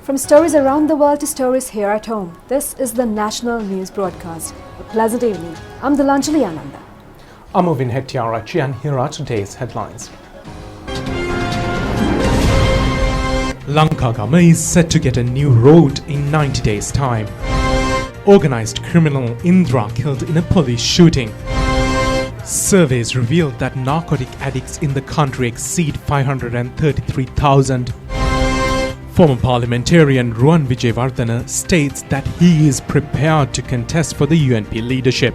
From stories around the world to stories here at home, this is the National News Broadcast. A pleasant evening. I'm Dilanjali Ananda. I'm Ovin Hettiarachi and here are today's headlines. Lankagama is set to get a new road in 90 days' time. Organised criminal Indra killed in a police shooting. Surveys revealed that narcotic addicts in the country exceed 533,000. Former parliamentarian Ruwan Wijewardena states that he is prepared to contest for the UNP leadership.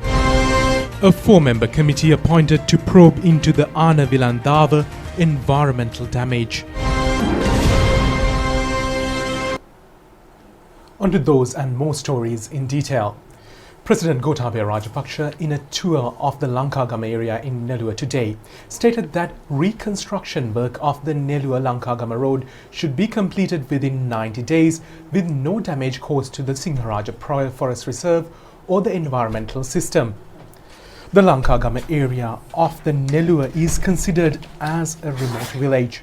A four-member committee appointed to probe into the Anavilandava environmental damage. On to those and more stories in detail. President Gotabaya Rajapaksa, in a tour of the Lankagama area in Nellore today, stated that reconstruction work of the Nellore-Lankagama Road should be completed within 90 days with no damage caused to the Singharaja Forest Reserve or the environmental system. The Lankagama area of the Nellore is considered as a remote village.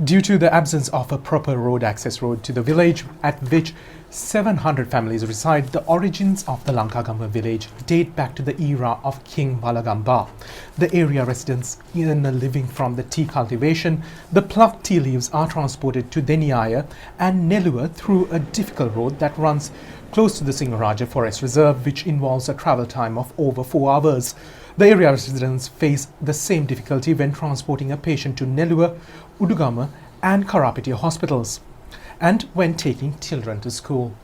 Due to the absence of a proper road access road to the village, at which 700 families reside, the origins of the Lankagama village date back to the era of King Valagamba. The area residents earn a living from the tea cultivation. The plucked tea leaves are transported to Deniaya and Nellore through a difficult road that runs close to the Singharaja Forest Reserve, which involves a travel time of over 4 hours. The area residents face the same difficulty when transporting a patient to Nellore, Udugama and Karapiti hospitals, and when taking children to school.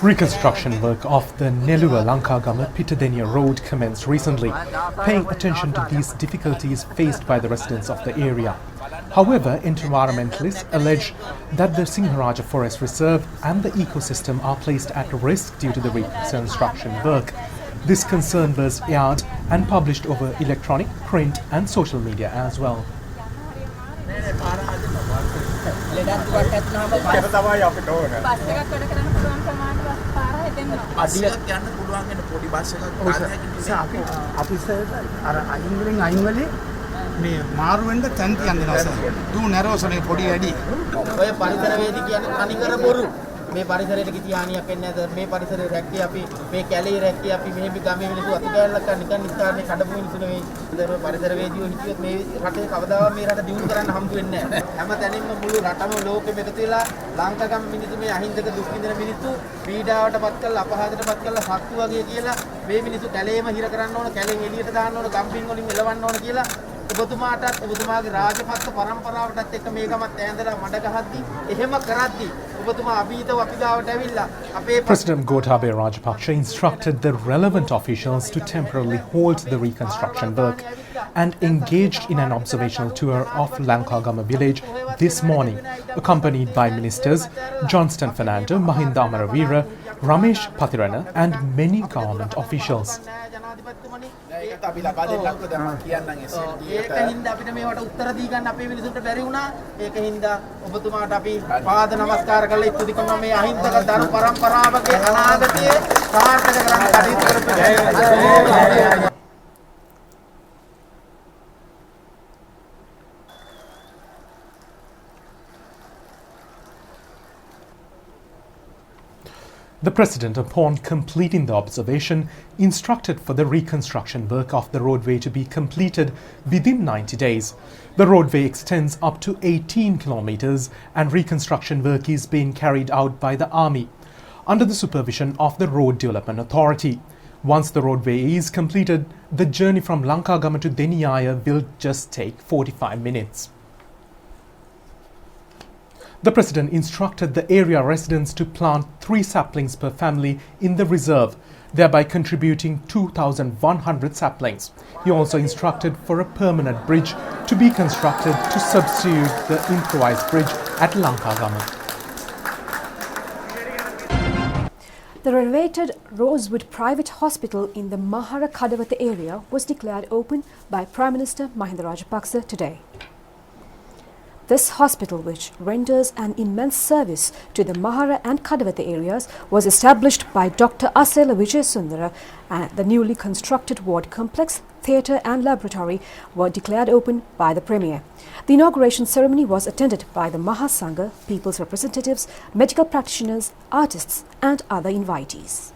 Reconstruction work of the Nellore-Lankagama Road commenced recently, paying attention to these difficulties faced by the residents of the area. However, environmentalists allege that the Singharaja Forest Reserve and the ecosystem are placed at risk due to the reconstruction work. This concern was aired and published over electronic, print and social media as well. මේ පරිසරයට කිසි හානියක් වෙන්නේ නැහැ. මේ පරිසරය රැක්කේ අපි මේ කැලේ රැක්කේ අපි මෙහෙම ගමේ මිනිස්සු අතු කැලලක් නිකන් ඉස්සරහේ කඩපු මිනිස්සු නෙවෙයි. ඒතර පරිසරවේදීව හිටියොත් මේ රටේ කවදාවත් මේ රට දියුණු කරන්න හම්බ වෙන්නේ නැහැ. හැම තැනින්ම මුළු රටම ලෝකෙම එකතු වෙලා ලංකාගම මිනිස්සු මේ අහිංසක දුක් විඳින මිනිස්සු පීඩාවටපත් කරලා අපහාසයටපත් කරලා සත්තු වගේ කියලා මේ මිනිස්සු කැලේම හිර කරන්න ඕන, කැලෙන් එළියට දාන්න ඕන, ගම්පින් වලින් එලවන්න ඕන කියලා ඔබතුමාටත් ඔබතුමාගේ රාජපක්ෂ පරම්පරාවටත් එක්ක මේකමත් ඈඳලා මඩ ගහද්දි එහෙම කරද්දි ඔබතුමා අභීතව අපි ගාවට ඇවිල්ලා අපේ President Gotabaya Rajapaksa instructed the relevant officials to temporarily halt the reconstruction work and engaged in an observational tour of Lankagama village this morning, accompanied by ministers Johnston Fernando, Mahinda Amaravira, Ramesh Pathirana and many government officials. ඒකට අපි ලබා දෙන්නම්කෝ දැන් මම කියන්නම් ඒක හින්දා අපිට මේවට උත්තර දී ගන්න අපේ මිනිසුන්ට බැරි වුණා. ඒක හින්දා ඔබතුමාට අපි පාද නමස්කාර කරලා ස්තුති කරනවා මේ අහිංසක දරු පරම්පරාවගේ අනාගතයේ සාර්ථක කරන්න කටයුතු කරපු The President, upon completing the observation, instructed for the reconstruction work of the roadway to be completed within 90 days. The roadway extends up to 18 kilometers and reconstruction work is being carried out by the Army under the supervision of the Road Development Authority. Once the roadway is completed, the journey from Lankagama to Deniyaya will just take 45 minutes. The President instructed the area residents to plant 3 saplings per family in the reserve, thereby contributing 2,100 saplings. He also instructed for a permanent bridge to be constructed to substitute the improvised bridge at Lankagama. The renovated Rosewood private hospital in the Mahara Kadawatha area was declared open by Prime Minister Mahinda Rajapaksa today. This hospital, which renders an immense service to the Mahara and Kadawatha areas, was established by Dr. Asela Vijayasundara, and the newly constructed ward complex, theatre and laboratory were declared open by the Premier. The inauguration ceremony was attended by the Mahasangha, people's representatives, medical practitioners, artists and other invitees.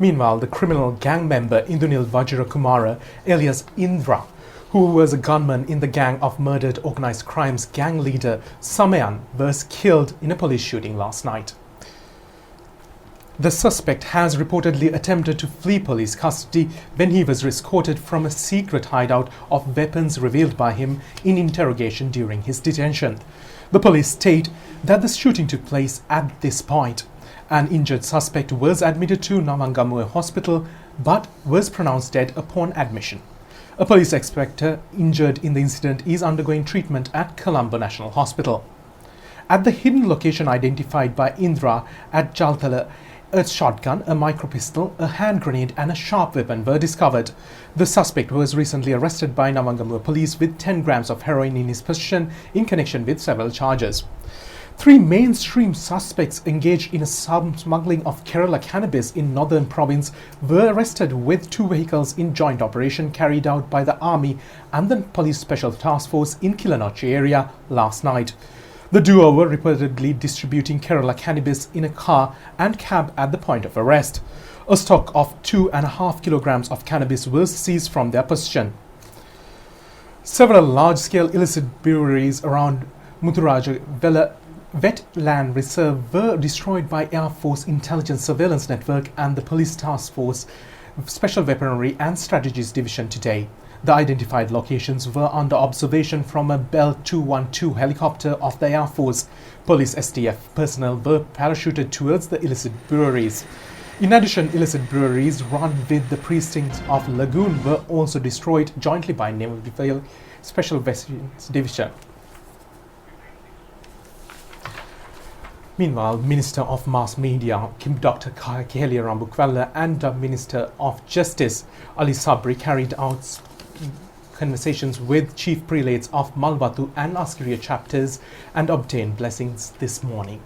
Meanwhile, the criminal gang member Indunil Vajrakumara, alias Indra, who was a gunman in the gang of murdered organized crimes gang leader Samayan, was killed in a police shooting last night. The suspect has reportedly attempted to flee police custody when he was escorted from a secret hideout of weapons revealed by him in interrogation during his detention. The police state that the shooting took place at this point. An injured suspect was admitted to Lankagama Hospital but was pronounced dead upon admission. A police inspector injured in the incident is undergoing treatment at Colombo National Hospital. At the hidden location identified by Indra at Jaltala, a shotgun, a micropistol, a hand grenade and a sharp weapon were discovered. The suspect was recently arrested by Lankagama police with 10 grams of heroin in his possession in connection with several charges. 3 mainstream suspects engaged in a smuggling of Kerala cannabis in northern province were arrested with 2 vehicles in joint operation carried out by the Army and the Police Special Task Force in Kilanoche area last night. The duo were reportedly distributing Kerala cannabis in a car and cab at the point of arrest. A stock of 2.5 kilograms of cannabis was seized from their possession. Several large-scale illicit breweries around Muthuraja Vela Wetland Reserve were destroyed by Air Force Intelligence Surveillance Network and the Police Task Force Special Weaponry and Strategies Division today. The identified locations were under observation from a Bell 212 helicopter of the Air Force. Police STF personnel were parachuted towards the illicit breweries. In addition, illicit breweries run with the precincts of Lagoon were also destroyed jointly by Naval Special Weapons Division. Meanwhile, Minister of Mass Media Dr. Kehelia Rambukwala and the Minister of Justice Ali Sabri carried out conversations with chief prelates of Malwatu and Askariya chapters and obtained blessings this morning.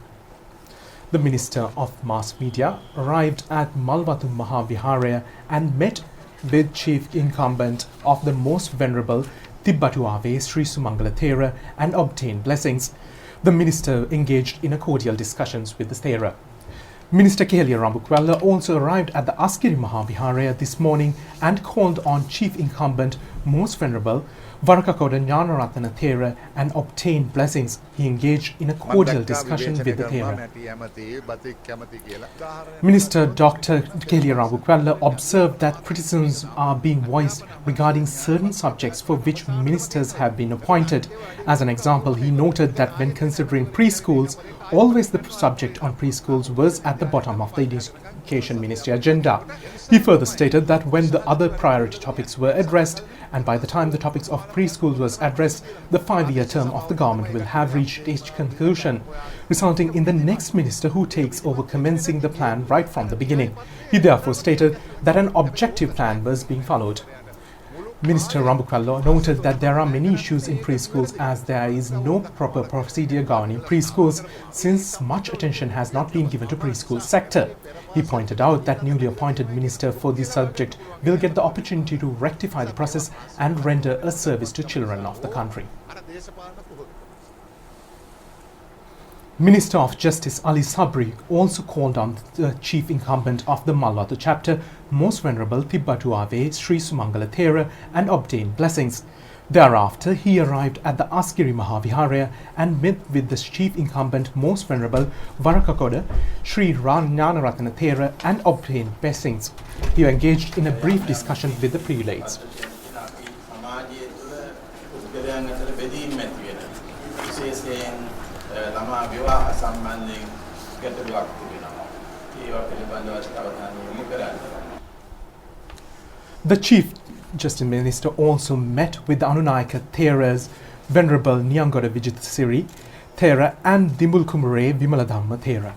The Minister of Mass Media arrived at Malwatu Mahaviharaya and met with chief incumbent of the Most Venerable Tibbatuave Sri Sumangala Thera and obtained blessings. The minister engaged in a cordial discussions with the Thera. Minister Kehelia Rambukwala also arrived at the Askari Mahaviharaya this morning and called on Chief Incumbent Most Venerable Varakakoda Jnanaratana Thera and obtained blessings. He engaged in a cordial discussion with the Thera. Minister Dr. Kehelia Rambukwala observed that criticisms are being voiced regarding certain subjects for which ministers have been appointed. As an example, he noted that when considering preschools, always the subject on preschools was at the bottom of the Education Ministry agenda. He further stated that when the other priority topics were addressed, and by the time the topics of preschool was addressed, the 5-year term of the government will have reached its conclusion, resulting in the next minister who takes over commencing the plan right from the beginning. He therefore stated that an objective plan was being followed. Minister Rambukwallo noted that there are many issues in preschools as there is no proper procedure governing preschools since much attention has not been given to preschool sector. He pointed out that newly appointed minister for this subject will get the opportunity to rectify the process and render a service to children of the country. Minister of Justice Ali Sabri also called on the chief incumbent of the Malwatu chapter, Most Venerable Tibbatu Ave Sri Sumangala Thera, and obtained blessings. Thereafter, he arrived at the Askiri Mahaviharaya and met with the chief incumbent, Most Venerable Varakakoda Sri Jnanaratana Thera, and obtained blessings. He engaged in a brief discussion with the prelates. The Chief Justice Minister also met with the Anunayaka Thera's Venerable Nyanggoda Vijitasiri Thera and Dimulkumure Vimaladhamma Thera.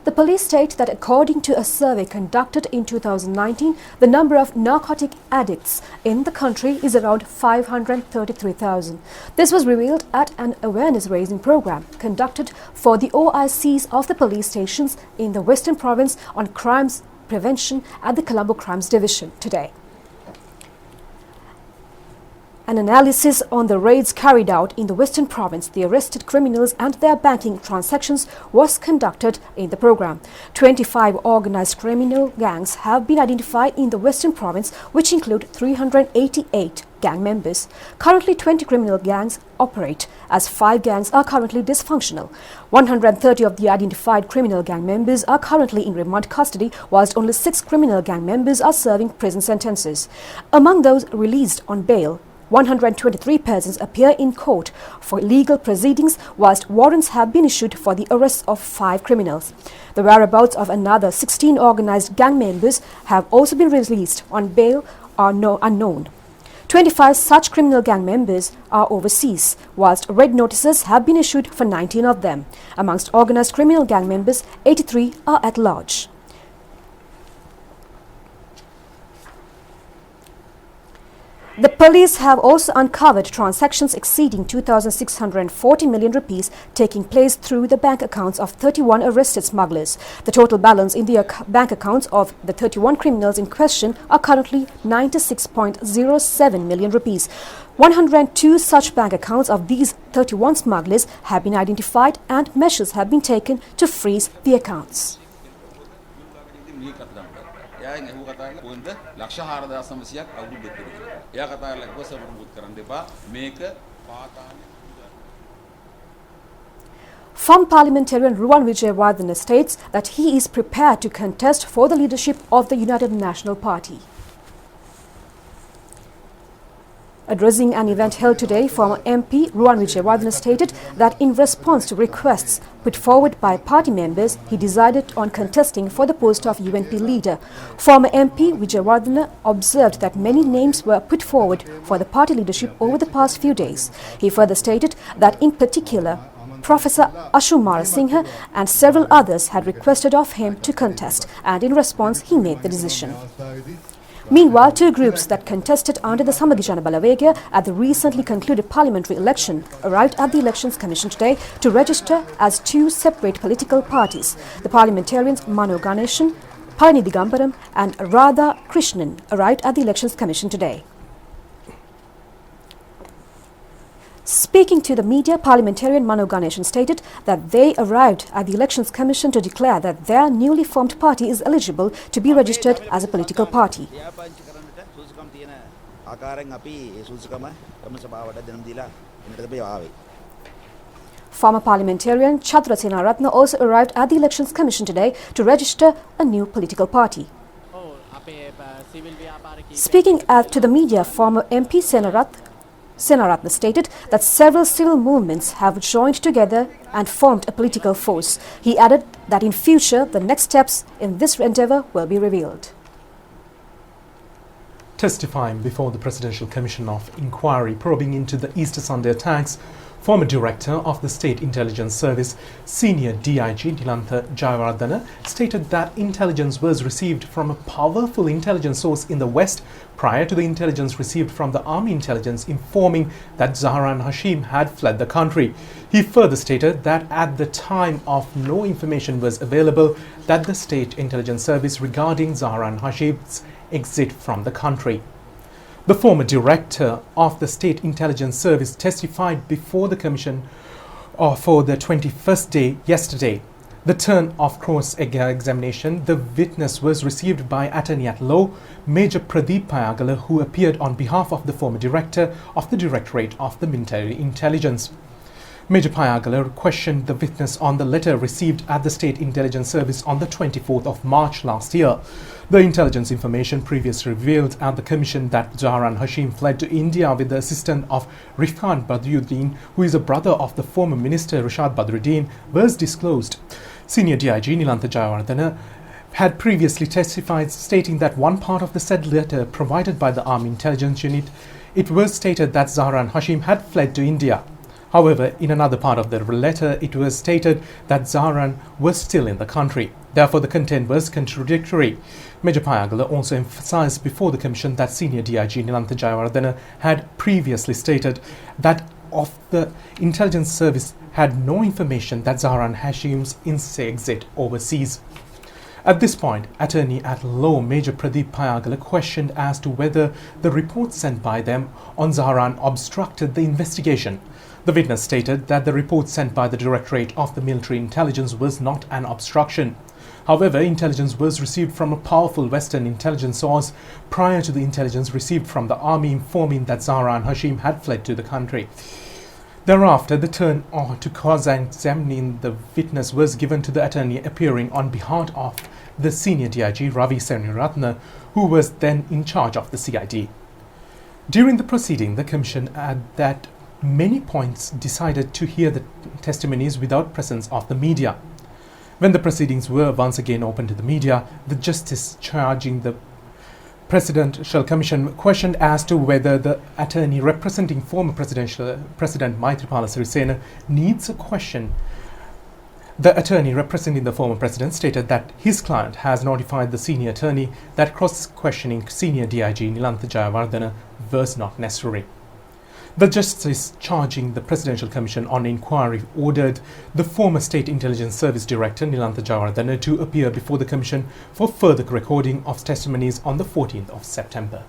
The police state that according to a survey conducted in 2019, the number of narcotic addicts in the country is around 533,000. This was revealed at an awareness-raising program conducted for the OICs of the police stations in the Western Province on crimes prevention at the Colombo Crimes Division today. An analysis on the raids carried out in the Western Province, the arrested criminals and their banking transactions was conducted in the program. 25 organized criminal gangs have been identified in the Western Province, which include 388 gang members. Currently, 20 criminal gangs operate, as 5 gangs are currently dysfunctional. 130 of the identified criminal gang members are currently in remand custody, whilst only 6 criminal gang members are serving prison sentences. Among those released on bail, 123 persons appear in court for legal proceedings, whilst warrants have been issued for the arrest of 5 criminals. The whereabouts of another 16 organized gang members have also been released on bail are unknown. 25 such criminal gang members are overseas, whilst red notices have been issued for 19 of them. Amongst organized criminal gang members, 83 are at large. The police have also uncovered transactions exceeding 2,640 million rupees taking place through the bank accounts of 31 arrested smugglers. The total balance in the bank accounts of the 31 criminals in question are currently 96.07 million rupees. 102 such bank accounts of these 31 smugglers have been identified and measures have been taken to freeze the accounts. Former parliamentarian Ruwan Wijewardene states that he is prepared to contest for the leadership of the United National Party. Addressing an event held today, former MP Ruwan Wijewardene stated that in response to requests put forward by party members, he decided on contesting for the post of UNP leader. Former MP Wijewardene observed that many names were put forward for the party leadership over the past few days. He further stated that in particular, Professor Ashumara Singha and several others had requested of him to contest, and in response he made the decision. Meanwhile, 2 groups that contested under the Samagijana Balavegya at the recently concluded parliamentary election arrived at the Elections Commission today to register as 2 separate political parties. The parliamentarians Mano Ganeshan, Palanidhi Gambaram and Radha Krishnan arrived at the Elections Commission today. Speaking to the media, parliamentarian Mano Ganeshan stated that they arrived at the Elections Commission to declare that their newly formed party is eligible to be registered as a political party. Former parliamentarian Chadra Senaratne also arrived at the Elections Commission today to register a new political party. Speaking to the media, former MP Senaratne stated that several civil movements have joined together and formed a political force. He added that in future, the next steps in this endeavour will be revealed. Testifying before the Presidential Commission of Inquiry probing into the Easter Sunday attacks, former Director of the State Intelligence Service, Senior DIG Nilantha Jayawardena, stated that intelligence was received from a powerful intelligence source in the West prior to the intelligence received from the Army intelligence informing that Zahran Hashim had fled the country. He further stated that at the time of no information was available that the State Intelligence Service regarding Zahran Hashim's exit from the country. The former director of the State Intelligence Service testified before the Commission for the 21st day yesterday. The turn of cross-examination, the witness was received by Attorney at Law Major Pradeep Payagala, who appeared on behalf of the former director of the Directorate of the Military Intelligence. Major Payagala questioned the witness on the letter received at the State Intelligence Service on the 24th of March last year. The intelligence information previously revealed at the Commission that Zahran Hashim fled to India with the assistance of Rifkan Badruddin, who is a brother of the former Minister Rashad Badruddin, was disclosed. Senior DIG Nilantha Jayawardena had previously testified, stating that one part of the said letter provided by the Army Intelligence Unit, it was stated that Zahran Hashim had fled to India. However, in another part of the letter, it was stated that Zahran was still in the country. Therefore, the content was contradictory. Major Payagala also emphasized before the Commission that Senior DIG Nilantha Jayawardena had previously stated that of the intelligence service had no information that Zahran Hashim's exit overseas. At this point, Attorney at Law Major Pradeep Payagala questioned as to whether the report sent by them on Zahran obstructed the investigation. The witness stated that the report sent by the Directorate of the Military Intelligence was not an obstruction. However, intelligence was received from a powerful Western intelligence source prior to the intelligence received from the Army informing that Zahran Hashim had fled to the country. Thereafter, the turn to cross-examining the witness was given to the attorney appearing on behalf of the Senior DIG Ravi Senaratne, who was then in charge of the CID. During the proceeding, the Commission added that many points decided to hear the testimonies without presence of the media. When the proceedings were once again open to the media, the justice charging the Presidential Commission questioned as to whether the attorney representing former President Maithripala Sirisena needs a question. The attorney representing the former president stated that his client has notified the senior attorney that cross-questioning Senior DIG Nilantha Jayawardena was not necessary. The justice charging the Presidential Commission on Inquiry ordered the former State Intelligence Service Director Nilantha Jayawardena to appear before the Commission for further recording of testimonies on the 14th of September.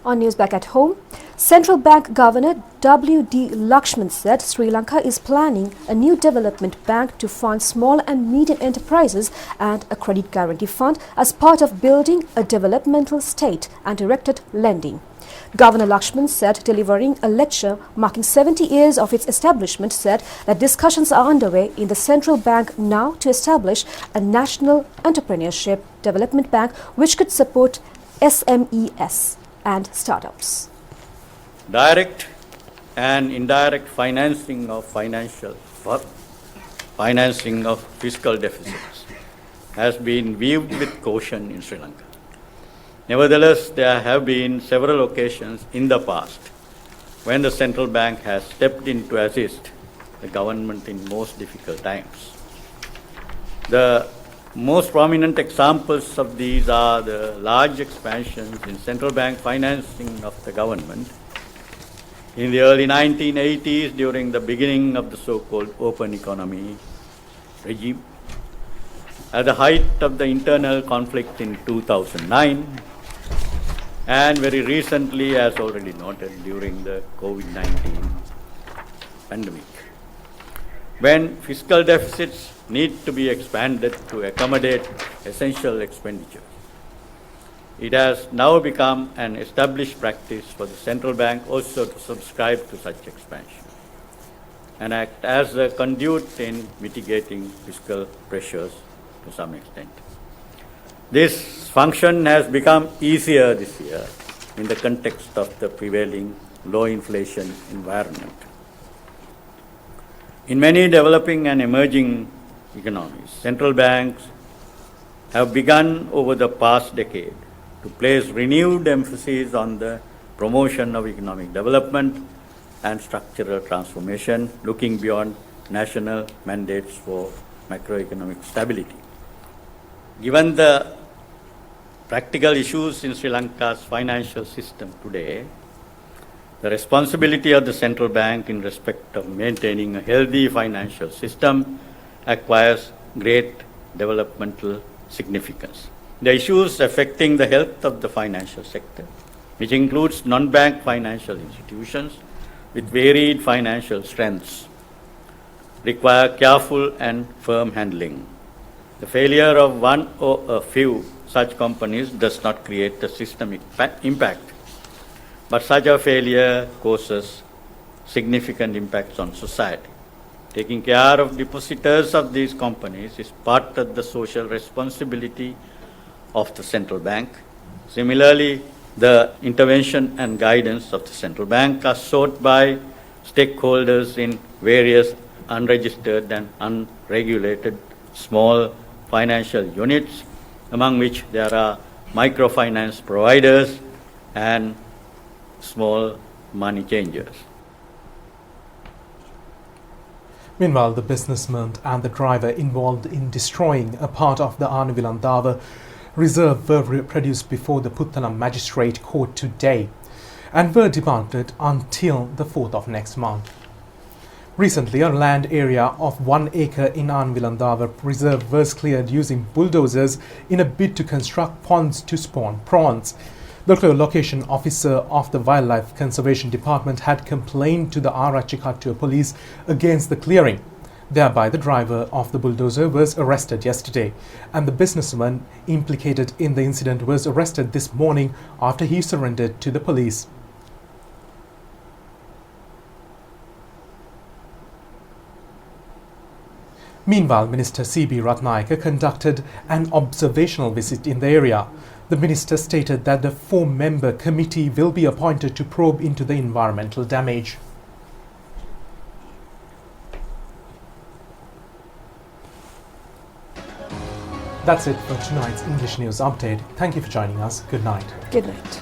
On news back at home, Central Bank Governor W.D. Lakshman said Sri Lanka is planning a new development bank to fund small and medium enterprises and a credit guarantee fund as part of building a developmental state and directed lending. Governor Lakshman said, delivering a lecture marking 70 years of its establishment, said that discussions are underway in the central bank now to establish a national entrepreneurship development bank which could support SMEs and startups. Direct and indirect financing of fiscal deficits has been viewed with caution in Sri Lanka. Nevertheless, there have been several occasions in the past when the central bank has stepped in to assist the government in most difficult times. The most prominent examples of these are the large expansions in central bank financing of the government in the early 1980s during the beginning of the so-called open economy regime, at the height of the internal conflict in 2009, and very recently, as already noted, during the COVID-19 pandemic, when fiscal deficits need to be expanded to accommodate essential expenditure. It has now become an established practice for the central bank also to subscribe to such expansion. and act as a conduit in mitigating fiscal pressures to some extent. This function has become easier this year in the context of the prevailing low inflation environment. In many developing and emerging economies, central banks have begun over the past decade to place renewed emphasis on the promotion of economic development and structural transformation, looking beyond national mandates for macroeconomic stability. Given the practical issues in Sri Lanka's financial system today, the responsibility of the central bank in respect of maintaining a healthy financial system acquires great developmental significance. The issues affecting the health of the financial sector, which includes non-bank financial institutions with varied financial strengths, require careful and firm handling. The failure of one or a few such companies does not create a systemic impact, but such a failure causes significant impacts on society. Taking care of depositors of these companies is part of the social responsibility of the central bank. Similarly, the intervention and guidance of the central bank are sought by stakeholders in various unregistered and unregulated small financial units, among which there are microfinance providers and small money changers. Meanwhile, the businessman and the driver involved in destroying a part of the Arnavilandava reserve were produced before the Puttalam Magistrate Court today and were demanded until the 4th of next month. Recently, a land area of 1 acre in Arnavilandava reserve was cleared using bulldozers in a bid to construct ponds to spawn prawns. The location officer of the Wildlife Conservation Department had complained to the Arachikattua police against the clearing. Thereby, the driver of the bulldozer was arrested yesterday, and the businessman implicated in the incident was arrested this morning after he surrendered to the police. Meanwhile, Minister C.B. Ratnayaka conducted an observational visit in the area. The minister stated that the 4-member committee will be appointed to probe into the environmental damage. That's it for tonight's English News Update. Thank you for joining us. Good night. Good night.